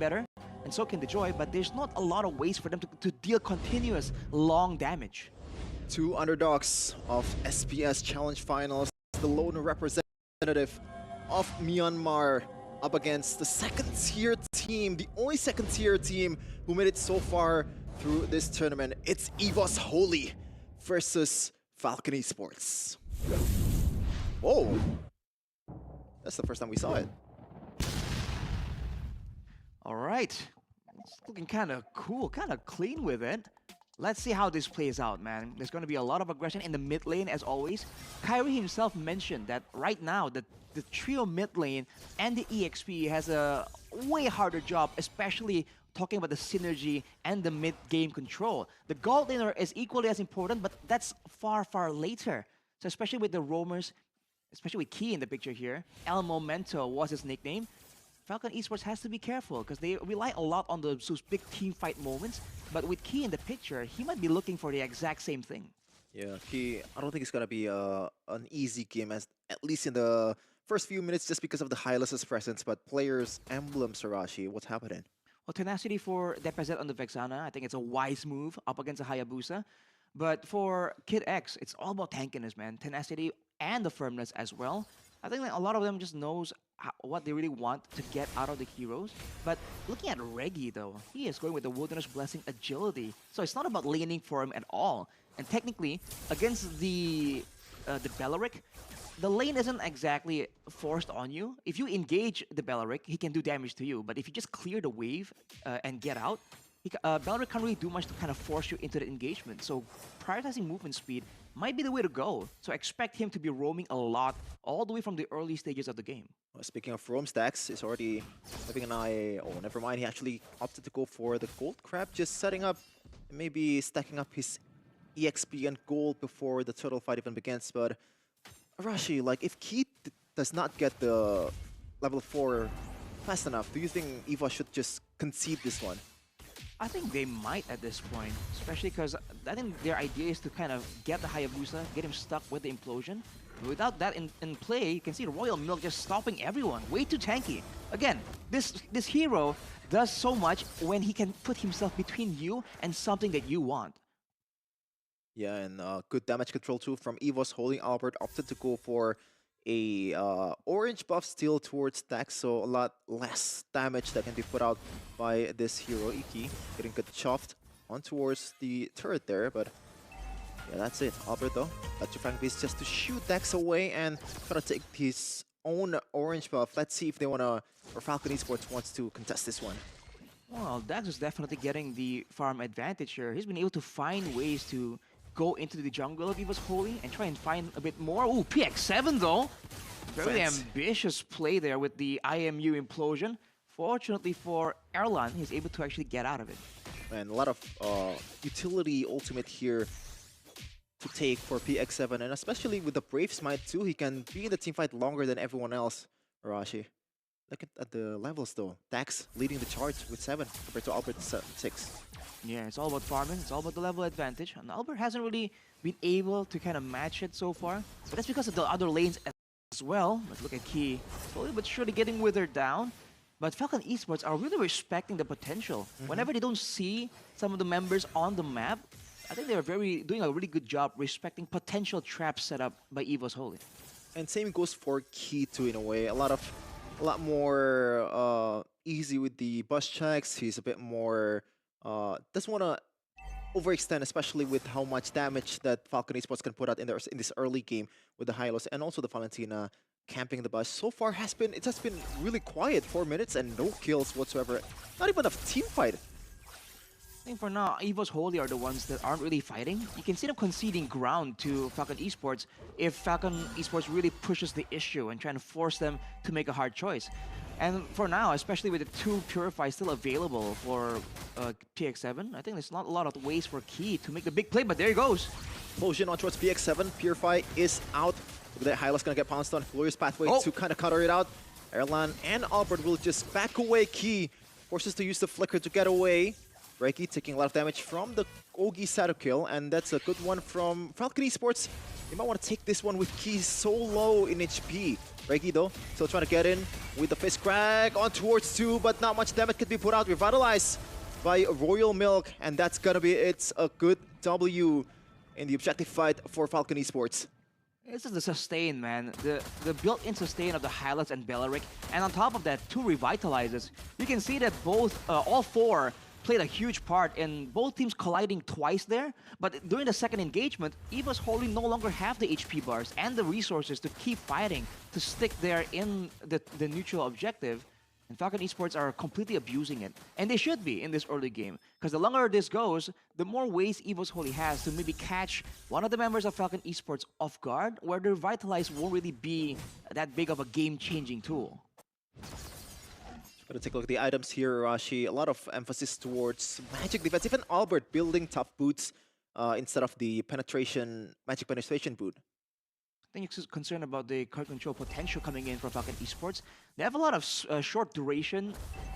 better, and so can the Joy, but there's not a lot of ways for them to deal continuous long damage. Two underdogs of SPS Challenge Finals, the lone representative of Myanmar up against the second-tier team, the only second-tier team who made it so far through this tournament. It's Evos Holy versus Falcon Esports. Whoa! That's the first time we saw it. All right, it's looking kind of cool, kind of clean with it. Let's see how this plays out, man. There's going to be a lot of aggression in the mid lane, as always. Kyrie himself mentioned that right now, the trio mid lane and the EXP has a way harder job, especially talking about the synergy and the mid-game control. The gold laner is equally as important, but that's far, far later. So especially with the roamers, especially with Key in the picture here, El Momento was his nickname. Falcon Esports has to be careful because they rely a lot on those big team fight moments. But with Key in the picture, he might be looking for the exact same thing. Yeah, I don't think it's gonna be an easy game, as at least in the first few minutes, just because of the Hylas's presence. But players' emblems, Sarashi, what's happening? Well, Tenacity for Depazet on the Vexana, I think it's a wise move up against a Hayabusa. But for Kid X, it's all about tankiness, man. Tenacity and the firmness as well. I think that a lot of them just knows what they really want to get out of the heroes. But looking at Reggie, though, he is going with the Wilderness Blessing agility. So it's not about laning for him at all. And technically, against the Beleric, the lane isn't exactly forced on you. If you engage the Beleric, he can do damage to you. But if you just clear the wave and get out, Beleric can't really do much to kind of force you into the engagement. So prioritizing movement speed might be the way to go. So expect him to be roaming a lot all the way from the early stages of the game. Well, speaking of roam stacks, he's already having an eye. Oh, never mind. He actually opted to go for the gold crab, just setting up, maybe stacking up his EXP and gold before the turtle fight even begins. But Arashi, like, if Keith does not get the level 4 fast enough, do you think Evos should just concede this one? I think they might at this point, especially because I think their idea is to kind of get the Hayabusa, get him stuck with the implosion. Without that in play, you can see the Royal Milk just stopping everyone. Way too tanky. Again, this hero does so much when he can put himself between you and something that you want. Yeah, and good damage control too from Evos. Holding Albert opted to go for a orange buff still towards Dax, so a lot less damage that can be put out by this hero. Iki getting good chuffed on towards the turret there, but yeah, that's it. Albert though, back to Frank Beast just to shoot Dax away and gonna take his own orange buff. Let's see if they wanna, or Falcon Esports wants to contest this one. Well, Dax is definitely getting the farm advantage here. He's been able to find ways to go into the jungle of Evos Holy and try and find a bit more. Ooh, PX7 though! Very ambitious play there with the IMU implosion. Fortunately for Erlan, he's able to actually get out of it. And a lot of utility ultimate here to take for PX7, and especially with the Brave Smite too, he can be in the teamfight longer than everyone else, Arashi. Look at the levels though. Dax leading the charge with 7 compared to Albert 6. Yeah, it's all about farming. It's all about the level advantage. And Albert hasn't really been able to kind of match it so far. But that's because of the other lanes as well. But look at Key. Slowly but surely getting withered down. But Falcon Esports are really respecting the potential. Whenever they don't see some of the members on the map, I think they're doing a really good job respecting potential traps set up by Evos Holy. And same goes for Key too, in a way. A lot more easy with the bus checks. He's a bit more doesn't want to overextend, especially with how much damage that Falcon Esports can put out in this early game with the Hylos and also the Valentina camping the bus. So far it has been really quiet, 4 minutes and no kills whatsoever. Not even a team fight. I think for now, Evos Holy are the ones that aren't really fighting. You can see them conceding ground to Falcon Esports if Falcon Esports really pushes the issue and trying to force them to make a hard choice. And for now, especially with the 2 Purify still available for PX7, I think there's not a lot of ways for Key to make the big play, but there he goes. Explosion on towards PX7. Purify is out. Look at that, Hyla's gonna get pounced on. Glorious pathway to kind of cutter it out. Erlan and Albert will just back away. Key forces to use the flicker to get away. Reiki taking a lot of damage from the Ogi Shadow kill, and that's a good one from Falcon Esports. You might want to take this one with Key so low in HP. Reiki though, still trying to get in with the Fist Crack on towards 2, but not much damage can be put out. Revitalized by Royal Milk, and that's gonna be it. A good W in the objective fight for Falcon Esports. This is the sustain, man. The built-in sustain of the Hylas and Belleric. And on top of that, 2 revitalizes. You can see that all 4 played a huge part in both teams colliding twice there. But during the second engagement, Evos Holy no longer have the HP bars and the resources to keep fighting, to stick there in the neutral objective. And Falcon Esports are completely abusing it. And they should be in this early game. Because the longer this goes, the more ways Evos Holy has to maybe catch one of the members of Falcon Esports off guard, where the Revitalize won't really be that big of a game-changing tool. Gonna take a look at the items here, Rashi. A lot of emphasis towards magic defense. Even Albert building tough boots instead of the magic penetration boot. I think you're concerned about the crowd control potential coming in from Falcon Esports. They have a lot of short duration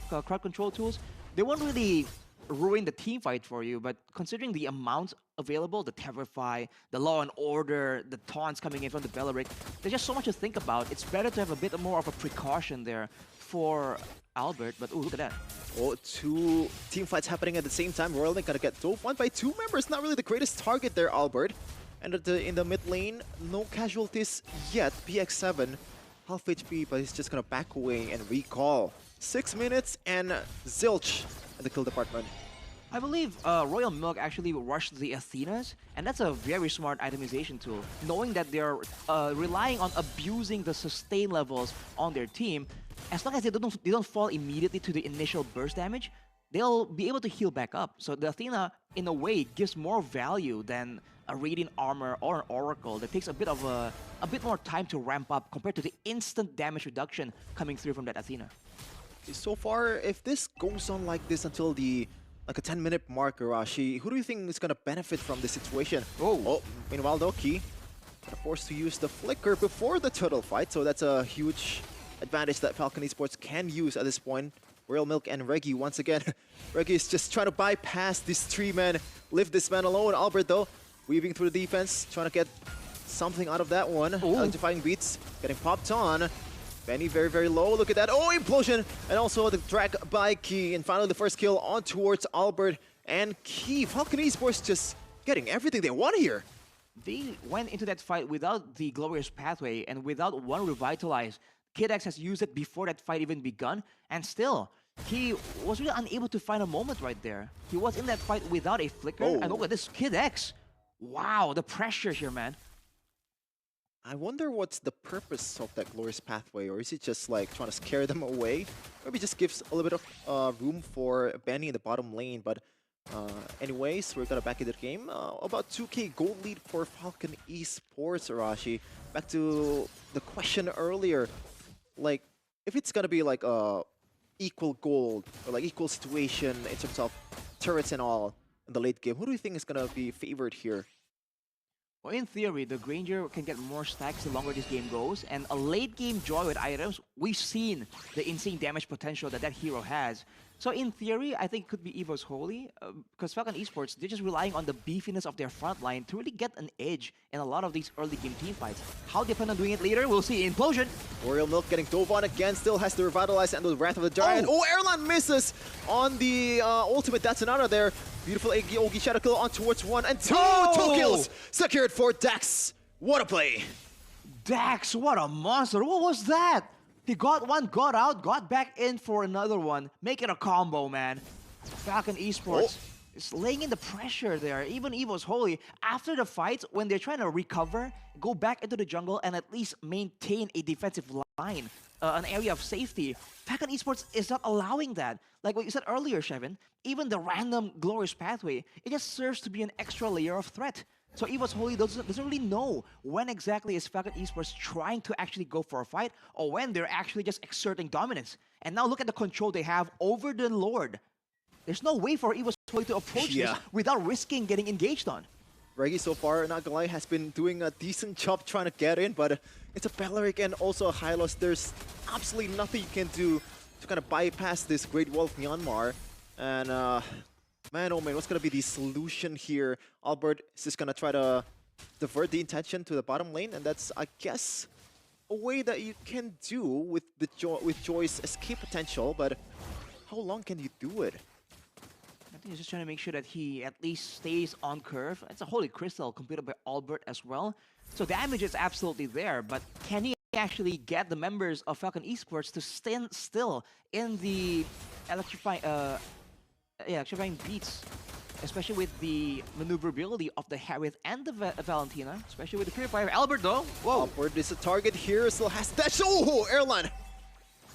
crowd control tools. They won't really ruin the team fight for you, but considering the amount available, the Terrify, the Law and Order, the taunts coming in from the Belleric, there's just so much to think about. It's better to have a bit more of a precaution there for Albert, but ooh, look at that. Oh, 2 team fights happening at the same time. Royal Link gonna get doped 1 by 2 members. Not really the greatest target there, Albert. And in the mid lane, no casualties yet. PX7, half HP, but he's just gonna back away and recall. 6 minutes and zilch at the kill department. I believe Royal Milk actually rushed the Athenas, and that's a very smart itemization tool. Knowing that they're relying on abusing the sustain levels on their team, as long as they don't fall immediately to the initial burst damage, they'll be able to heal back up. So the Athena, in a way, gives more value than a Radiant Armor or an Oracle that takes a bit more time to ramp up compared to the instant damage reduction coming through from that Athena. So far, if this goes on like this until a 10-minute mark, Arashi, who do you think is gonna benefit from this situation? Oh, meanwhile, Doki forced to use the Flicker before the turtle fight, so that's a huge advantage that Falcon Esports can use at this point. Royal Milk and Reggie once again. Reggie is just trying to bypass this 3-man, leave this man alone. Albert though, weaving through the defense, trying to get something out of that one. Electrifying beats, getting popped on. Benny very, very low. Look at that. Oh, implosion! And also the drag by Key. And finally the first kill on towards Albert and Key. Falcon Esports just getting everything they want here. They went into that fight without the Glorious Pathway and without one Revitalize. Kid X has used it before that fight even begun, and still, he was really unable to find a moment right there. He was in that fight without a Flicker, and look at this Kid X. Wow, the pressure here, man. I wonder what's the purpose of that Glorious Pathway, or is it just like trying to scare them away? Maybe just gives a little bit of room for Benny in the bottom lane, but anyways, we're gonna back into the game. About 2k gold lead for Falcon Esports, Arashi. Back to the question earlier, like, if it's gonna be like equal gold, or like equal situation in terms of turrets and all in the late game, who do you think is gonna be favored here? Well, in theory, the Granger can get more stacks the longer this game goes, and a late game joy with items, we've seen the insane damage potential that hero has. So in theory, I think it could be Evos Holy, because Falcon Esports, they're just relying on the beefiness of their front line to really get an edge in a lot of these early game team fights. How they plan on doing it later, we'll see. Implosion! Royal Milk getting dove on again, still has to revitalize and the Wrath of the Giant. Oh, Airline misses on the ultimate. That's another there. Beautiful Ogi Shadow kill on towards 1 and 2. 2 kills secured for Dax. What a play. Dax, what a monster. What was that? He got one, got out, got back in for another one. Make it a combo, man. Falcon Esports is laying in the pressure there. Even Evos Holy, after the fight, when they're trying to recover, go back into the jungle and at least maintain a defensive line, an area of safety. Falcon Esports is not allowing that. Like what you said earlier, Shevin, even the random Glorious Pathway, it just serves to be an extra layer of threat. So Evos Holy doesn't really know when exactly is Falcon Esports trying to actually go for a fight or when they're actually just exerting dominance. And now look at the control they have over the Lord. There's no way for Evos Holy to approach this without risking getting engaged on. Reggie so far, not gonna lie, has been doing a decent job trying to get in, but it's a Belleric and also a Hylos. There's absolutely nothing you can do to kind of bypass this Great Wall of Myanmar. And Man, oh man, what's gonna be the solution here? Albert is just gonna try to divert the intention to the bottom lane, and that's, I guess, a way that you can do with the with Joy's escape potential, but how long can you do it? I think he's just trying to make sure that he at least stays on curve. It's a Holy Crystal completed by Albert as well. So damage is absolutely there, but can he actually get the members of Falcon Esports to stand still in the electrifying, electrifying beats, especially with the maneuverability of the Harith and the Valentina, especially with the Purifier. Albert though, whoa! Albert is a target here, still has dash. Oh, Airline!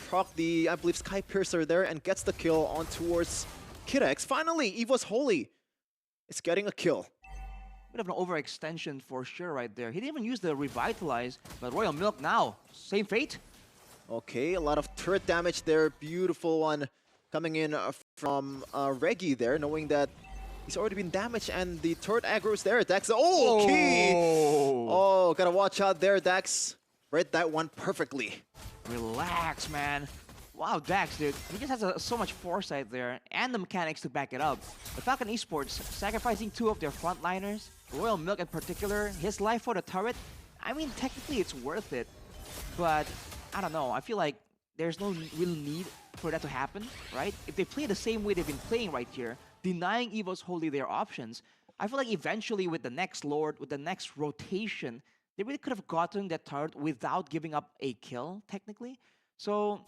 Proc the, I believe, Sky Piercer there and gets the kill on towards KidX. Finally, Evos Holy is getting a kill. Bit of an overextension for sure right there. He didn't even use the Revitalize, but Royal Milk now, same fate. Okay, a lot of turret damage there. Beautiful one coming in from Reggie there, knowing that he's already been damaged and the turret aggro's there. Dax, oh, key! Oh, gotta watch out there, Dax. Read that one perfectly. Relax, man. Wow, Dax, dude. He just has so much foresight there and the mechanics to back it up. The Falcon Esports sacrificing two of their frontliners, Royal Milk in particular, his life for the turret. I mean, technically it's worth it, but I don't know. I feel like there's no real need for that to happen, right? If they play the same way they've been playing right here, denying Evos Holy their options, I feel like eventually with the next Lord, with the next rotation, they really could have gotten that turret without giving up a kill, technically. So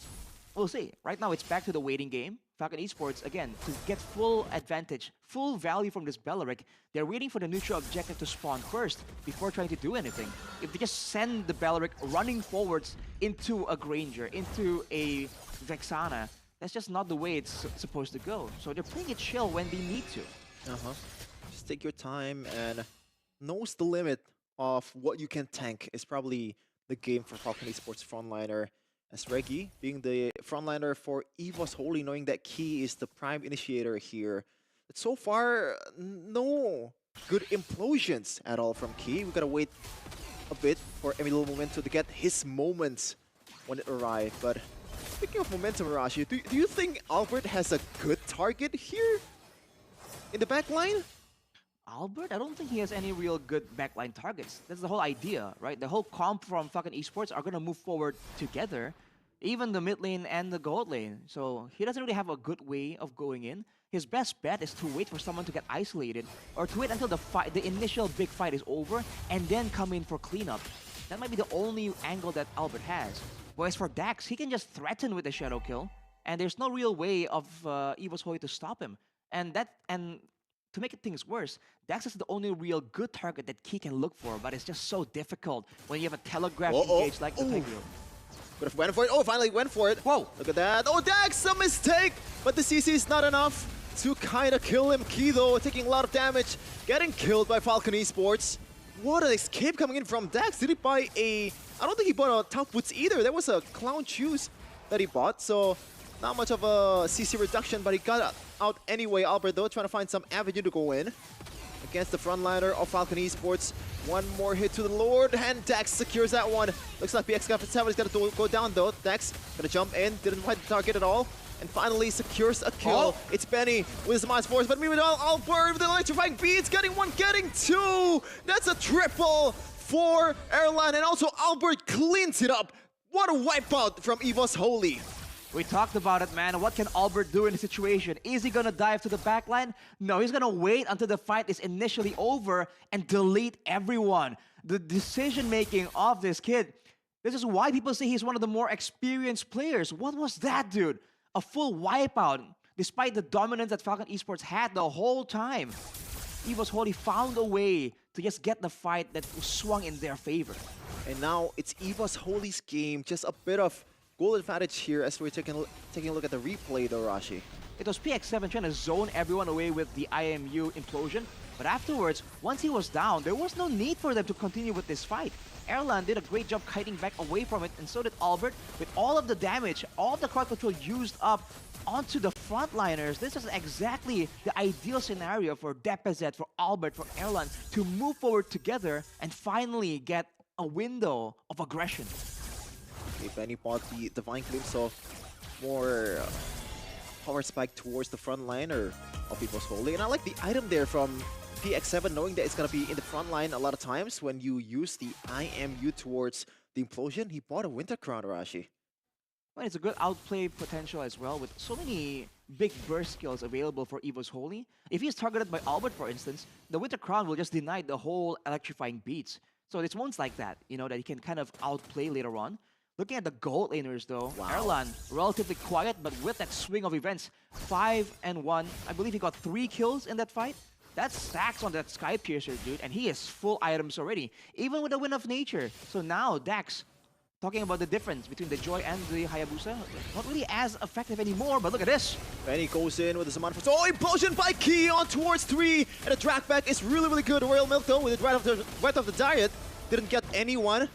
we'll see. Right now, it's back to the waiting game. Falcon Esports, again, to get full advantage, full value from this Belleric, they're waiting for the neutral objective to spawn first before trying to do anything. If they just send the Belleric running forwards into a Granger, into a Vexana, that's just not the way it's supposed to go. So they're playing it chill when they need to. Just take your time and knows the limit of what you can tank is probably the game for Falcon Esports frontliner. As Reggie, being the frontliner for Evos Holy, knowing that Key is the prime initiator here. But so far, no good implosions at all from Key. We gotta wait a bit for Emilio Momento to get his moments when it arrives. But speaking of momentum, Arashi, do you think Albert has a good target here in the back line? Albert, I don't think he has any real good backline targets. That's the whole idea, right? The whole comp from Falcon Esports are going to move forward together, even the mid lane and the gold lane. So he doesn't really have a good way of going in. His best bet is to wait for someone to get isolated, or to wait until the initial big fight is over, and then come in for cleanup. That might be the only angle that Albert has. But as for Dax, he can just threaten with a shadow kill, and there's no real way of Evos Holy to stop him. And to make things worse, Dax is the only real good target that Key can look for, but it's just so difficult when you have a telegraph engage like the Tiger. Could have went for it. Oh, finally went for it. Whoa! Look at that. Oh, Dax, a mistake! But the CC is not enough to kind of kill him. Key, though, taking a lot of damage, getting killed by Falcon Esports. What an escape coming in from Dax. Did he buy a... I don't think he bought a top boots either. There was a clown shoes that he bought, so not much of a CC reduction, but he got out anyway. Albert, though, trying to find some avenue to go in against the frontliner of Falcon Esports. One more hit to the Lord, and Dax secures that one. Looks like BX7 is going to go down, though. Dax going to jump in, didn't find the target at all, and finally secures a kill. It's Benny with his -4, but meanwhile, Albert with the electrifying beats, getting one, getting two. That's a triple for Airline, and also Albert cleans it up. What a wipeout from Evos Holy. We talked about it, man. What can Albert do in the situation? Is he gonna dive to the backline? No, he's gonna wait until the fight is initially over and delete everyone. The decision-making of this kid, this is why people say he's one of the more experienced players. What was that, dude? A full wipeout, despite the dominance that Falcon Esports had the whole time. Evos Holy found a way to just get the fight that swung in their favor. And now it's Evos Holy's game, just a bit of goal advantage here as we're taking a look at the replay though, Rashi. It was PX7 trying to zone everyone away with the IMU implosion, but afterwards, once he was down, there was no need for them to continue with this fight. Erlan did a great job kiting back away from it, and so did Albert, with all of the damage, all of the crowd control used up onto the frontliners. This is exactly the ideal scenario for DePazet, for Albert, for Erlan to move forward together and finally get a window of aggression. Okay, Benny bought the Divine Glimpse of more power spike towards the front liner. of Evos Holy. And I like the item there from PX7, knowing that it's going to be in the front line a lot of times when you use the IMU towards the implosion. He bought a Winter Crown, Arashi. Well, it's a good outplay potential as well, with so many big burst skills available for Evos Holy. If he's targeted by Albert, for instance, the Winter Crown will just deny the whole electrifying beats. So it's moments like that, you know, that he can kind of outplay later on. Looking at the gold laners though, Wow. Erlan, relatively quiet, but with that swing of events, 5-1. I believe he got 3 kills in that fight. That's stacks on that Sky Piercer, dude, and he is full items already, even with the Wind of Nature. So now, Dax, talking about the difference between the Joy and the Hayabusa, not really as effective anymore, but look at this. And he goes in with the Saman for implosion by Key on towards 3, and the drag back is really, really good. Royal Milk though, with the right of the diet, didn't get anyone,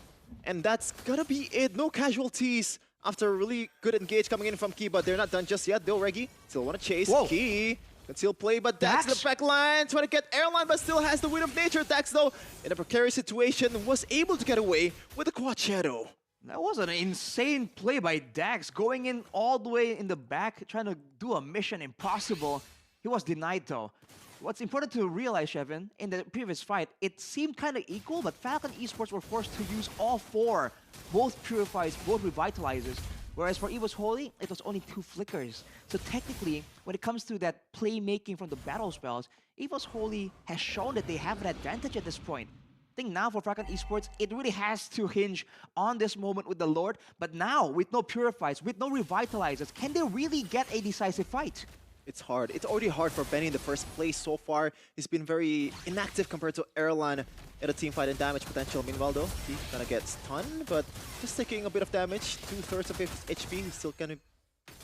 and that's gonna be it. No casualties after a really good engage coming in from Key, but they're not done just yet. They'll Reggie still want to chase. Whoa. Key can still play, but Dax in the back line, trying to get Airline, but still has the Wind of Nature. Dax though, in a precarious situation, was able to get away with the Quad Shadow. That was an insane play by Dax, going in all the way in the back, trying to do a mission impossible. He was denied though. What's important to realize, Shevin, in the previous fight, it seemed kind of equal, but Falcon Esports were forced to use all 4, both Purifies, both Revitalizers, whereas for Evos Holy, it was only 2 Flickers. So technically, when it comes to that playmaking from the battle spells, Evos Holy has shown that they have an advantage at this point. I think now for Falcon Esports, it really has to hinge on this moment with the Lord, but now, with no Purifies, with no Revitalizers, can they really get a decisive fight? It's hard. It's already hard for Benny in the first place so far. He's been very inactive compared to Erlan in a team fight and damage potential. Meanwhile though, he's gonna get stunned, but just taking a bit of damage, 2/3 of his HP. He's still gonna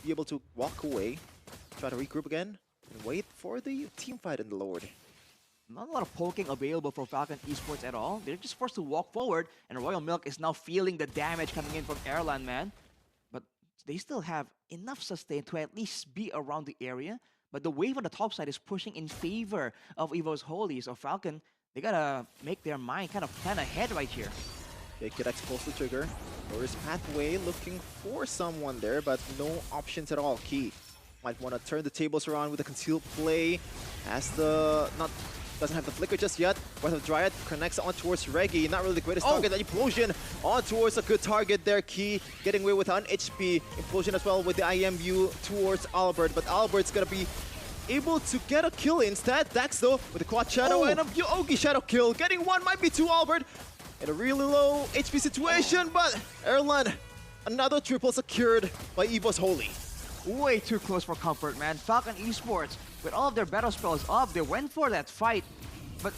be able to walk away, try to regroup again, and wait for the team fight in the Lord. Not a lot of poking available for Falcon Esports at all. They're just forced to walk forward, and Royal Milk is now feeling the damage coming in from Erlan, man. But they still have enough sustain to at least be around the area. But the wave on the top side is pushing in favor of Evos Holy. So Falcon, they gotta make their mind kind of plan ahead right here. Okay, Kirex pulls the trigger. There's Pathway looking for someone there, but no options at all. Key might want to turn the tables around with a concealed play. Has the doesn't have the flicker just yet. Breath of Dryad connects on towards Reggie. Not really the greatest target. That Implosion on towards a good target there. Key getting away with an HP. Implosion as well with the IMU towards Albert. But Albert's gonna be able to get a kill instead. Dax though with the Quad Shadow and a Yogi Shadow kill. Getting one might be two Albert. In a really low HP situation, but Erlan, another triple secured by Evos Holy. Way too close for comfort, man. Falcon Esports, with all of their battle spells up, they went for that fight. But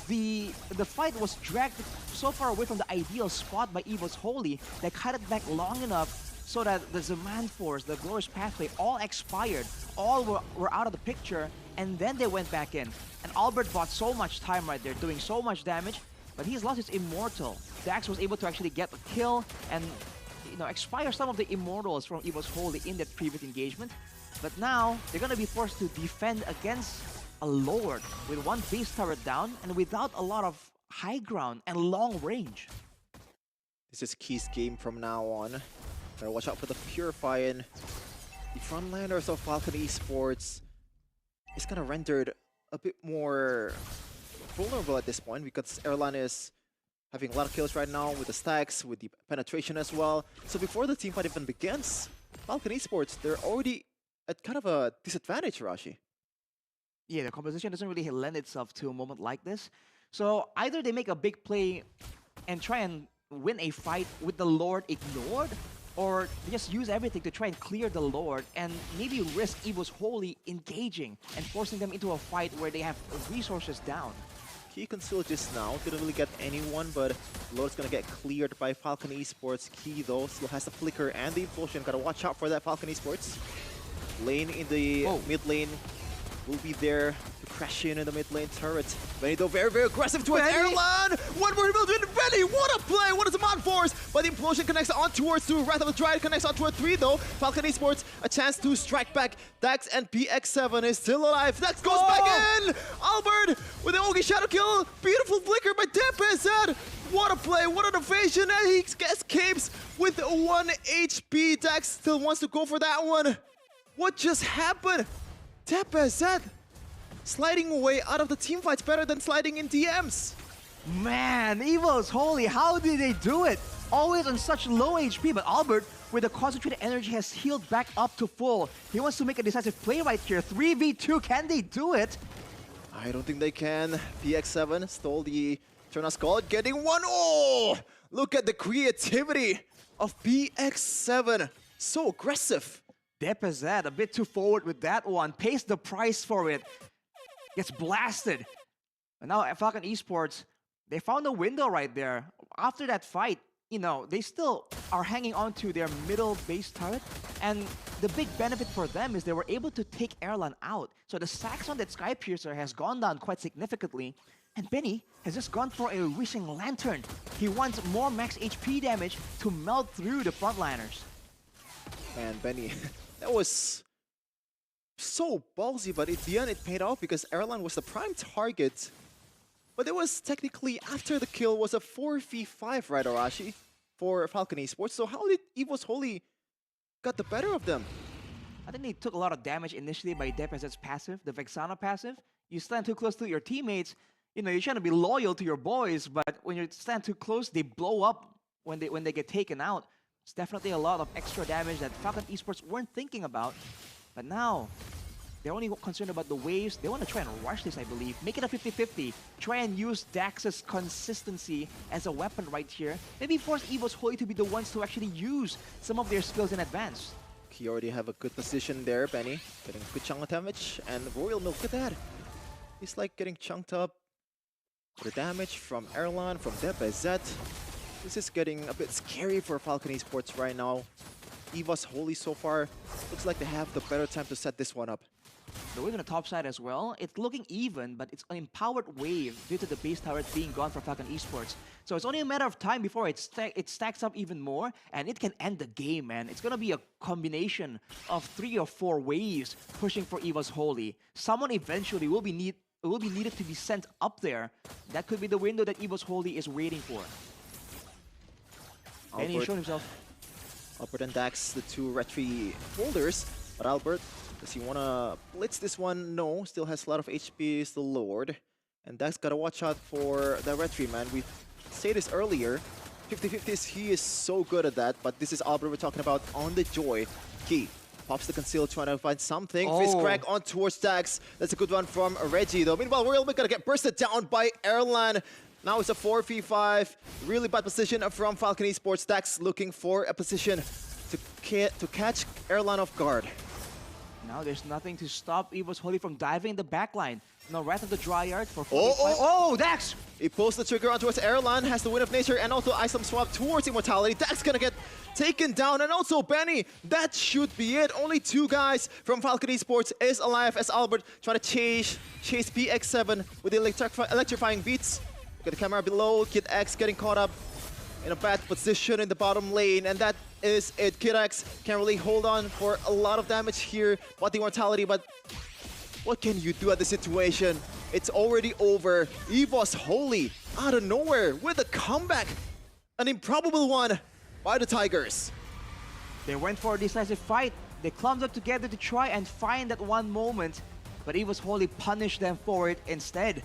the fight was dragged so far away from the ideal spot by Evos Holy that cut it back long enough so that the Zaman Force, the Glorious Pathway, all expired. All were out of the picture, and then they went back in. And Albert bought so much time right there, doing so much damage, but he's lost his Immortal. Dax was able to actually get the kill and expire some of the Immortals from Evos Holy in that previous engagement. But now, they're gonna be forced to defend against a Lord with one base turret down and without a lot of high ground and long range. This is Key's game from now on. Gotta watch out for the Purify, and the frontliners of Falcon Esports is kind of rendered a bit more vulnerable at this point because Erlan is having a lot of kills right now with the stacks, with the penetration as well. So before the teamfight even begins, Falcon Esports, they're already at kind of a disadvantage, Rashi. Yeah, the composition doesn't really lend itself to a moment like this. So either they make a big play and try and win a fight with the Lord ignored, or they just use everything to try and clear the Lord and maybe risk Evos Holy engaging and forcing them into a fight where they have resources down. Key can still just now, didn't really get anyone, but Lord's gonna get cleared by Falcon Esports. Key though still has the flicker and the implosion. Gotta watch out for that Falcon Esports. Lane in the mid lane will be there to crash in the mid lane turret. Benny though very, very aggressive towards Erlan! One more build in Benny! What a play! What is the Mon Force? But the implosion connects on towards 2. Wrath of the Dryad connects on towards 3 though. Falcon Esports, a chance to strike back. Dax and PX7 is still alive. Dax goes back in! Albert with the Ogi Shadow kill. Beautiful flicker by Tempest. What a play! What an evasion! And he escapes with 1 HP. Dax still wants to go for that one. What just happened? Tempest sliding away out of the team fights better than sliding in DMs. Man, Evos, holy, how did they do it? Always on such low HP, but Albert, with the concentrated energy, has healed back up to full. He wants to make a decisive play right here. 3v2, can they do it? I don't think they can. PX7 stole the Eternal Skull, getting one. Oh! Look at the creativity of PX7. So aggressive. Depazet, a bit too forward with that one. Pays the price for it. Gets blasted. And now at Falcon Esports, they found a window right there. After that fight, you know, they still are hanging on to their middle base turret. And the big benefit for them is they were able to take Erlan out. So the stacks on that Skypiercer has gone down quite significantly. And Benny has just gone for a Wishing Lantern. He wants more max HP damage to melt through the frontliners. And Benny, that was so ballsy, but at the end it paid off because Erlan was the prime target. But it was technically, after the kill, was a 4v5, right, Arashi, for Falcon Esports. So how did Evos Holy got the better of them? I think they took a lot of damage initially by Depazet's passive, the Vexana passive. You stand too close to your teammates, you know, you're trying to be loyal to your boys, but when you stand too close, they blow up when they get taken out. It's definitely a lot of extra damage that Falcon Esports weren't thinking about. But now, they're only concerned about the waves. They want to try and rush this, I believe. Make it a 50-50. Try and use Dax's consistency as a weapon right here. Maybe force Evos Holy to be the ones to actually use some of their skills in advance. He already have a good position there, Benny. Getting a good chunk of damage. And Royal Milk at that. He's like getting chunked up. The damage from Erlan, from Depazet. This is getting a bit scary for Falcon Esports right now. Evos Holy so far looks like they have the better time to set this one up. The wave on the top side as well, it's looking even, but it's an empowered wave due to the base turret being gone for Falcon Esports. So it's only a matter of time before it stacks up even more, and it can end the game, man. It's gonna be a combination of 3 or 4 waves pushing for Evos Holy. Someone eventually will be needed to be sent up there. That could be the window that Evos Holy is waiting for. And he showed himself. Albert and Dax, the two retry holders, but Albert, does he want to blitz this one? No, still has a lot of HP, still lowered. And Dax got to watch out for the retry, man. We said this earlier, 50-50s, he is so good at that, but this is Albert we're talking about on the Joy. Key pops the conceal, trying to find something. Fist crack on towards Dax. That's a good one from Reggie, though. Meanwhile, Royal Milk gonna get bursted down by Erlan. Now it's a 4v5. Really bad position from Falcon Esports. Dax looking for a position to catch Erlan off guard. Now there's nothing to stop Evos Holy from diving in the backline. No, right of the dry yard for 4v5. Oh, Dax! He pulls the trigger on towards Erlan, has the Wind of Nature, and also Item Swap towards Immortality. Dax gonna get taken down, and also Benny. That should be it. Only 2 guys from Falcon Esports is alive as Albert trying to chase PX7 with the electrifying beats. Got the camera below, Kid X getting caught up in a bad position in the bottom lane, and that is it. Kid X can really hold on for a lot of damage here, but the Immortality, but what can you do at the situation? It's already over. Evos Holy out of nowhere with a comeback. An improbable one by the Tigers. They went for a decisive fight. They clumped up together to try and find that one moment, but Evos Holy punished them for it instead.